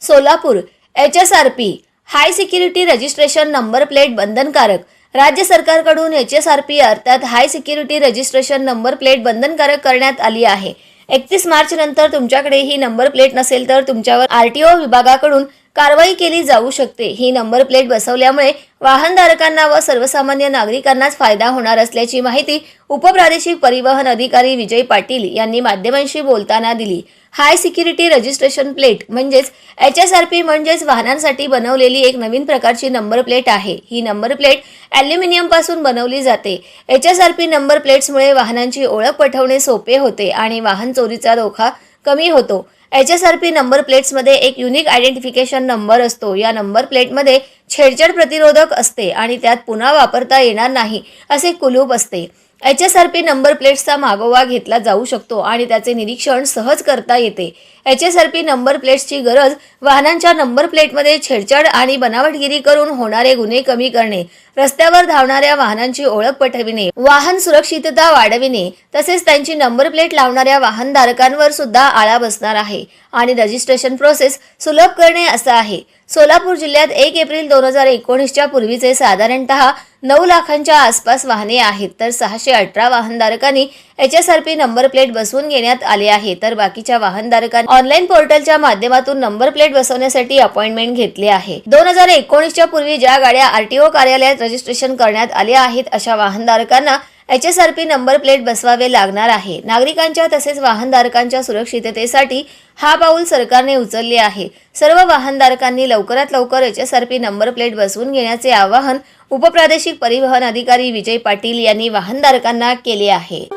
Solapur HSRP हाय security registration number plate बंधनकारक। राज्य सरकारकडून HSRP अर्थात हाय सिक्युरिटी रजिस्ट्रेशन नंबर प्लेट बंधनकारक करण्यात आली आहे। 31 मार्च नंतर तुमच्याकडे ही नंबर प्लेट नसेल तर तुमच्यावर RTO विभागाकडून कारवाई केली जाऊ शकते। ही नंबर प्लेट बसवल्यामुळे वाहनधारकांना व सर्वसामान्य नागरिकांनाच फायदा होणार असल्याची माहिती उपप्रादेशिक परिवहन अधिकारी विजय पाटील यांनी माध्यमांशी बोलताना दिली। हाय सिक्युरिटी रजिस्ट्रेशन प्लेट म्हणजेच HSRP म्हणजेच वाहनांसाठी बनवलेली एक नवीन प्रकारची नंबर प्लेट आहे। ही नंबर प्लेट ॲल्युमिनियम पासून बनवली जाते। HSRP नंबर प्लेट्समुळे वाहनांची ओळख पटवणे सोपे होते आणि वाहन चोरीचा धोका कमी होतो। HSRP नंबर प्लेट्समध्ये एक युनिक आयडेंटिफिकेशन नंबर असतो। या नंबर प्लेटमध्ये छेडछाड प्रतिरोधक असते आणि त्यात पुन्हा वापरता येणार नाही असे कुलूप असते। HSRP नंबर प्लेट्सचा मागोवा घेतला जाऊ शकतो आणि त्याचे निरीक्षण सहज करता येते। HSRP नंबर प्लेट्सची गरज वाहनांच्या नंबर प्लेटमध्ये छेडछाड आणि बनावटगिरी करून होणारे गुन्हे कमी करणे, रस्त्यावर धावणाऱ्या वाहनांची ओळख पटविणे, वाहन सुरक्षितता वाढविणे तसेच त्यांची नंबर प्लेट लावणाऱ्या वाहनधारकांवर सुद्धा आळा बसणार आहे आणि रजिस्ट्रेशन प्रोसेस सुलभ करणे असं आहे। सोलापूर जिल्ह्यात 1 एप्रिल 2019च्या पूर्वीचे साधारणतः 9 लाखांच्या आसपास वाहने आहेत तर 618 वाहनधारकांनी HSRP नंबर प्लेट बसवून घेण्यात आले आहे तर बाकीच्या वाहनधारकांनी ऑनलाईन पोर्टलच्या माध्यमातून नंबर प्लेट बसवण्यासाठी अपॉइंटमेंट घेतली आहे। 2019च्या पूर्वी ज्या गाड्या RTO कार्यालयात रजिस्ट्रेशन करण्यात आल्या आहेत अशा वाहनधारकांना HSRP नंबर प्लेट बसवावे लागणार आहे। नागरिकांच्या तसेच वाहनधारकांच्या सुरक्षिततेसाठी हा पाऊल सरकारने उचलले आहे। सर्व वाहनधारकांनी लवकरात लवकर HSRP नंबर प्लेट बसवून घेण्याचे आवाहन उपप्रादेशिक परिवहन अधिकारी विजय पाटील यांनी वाहनधारकांना केले आहे।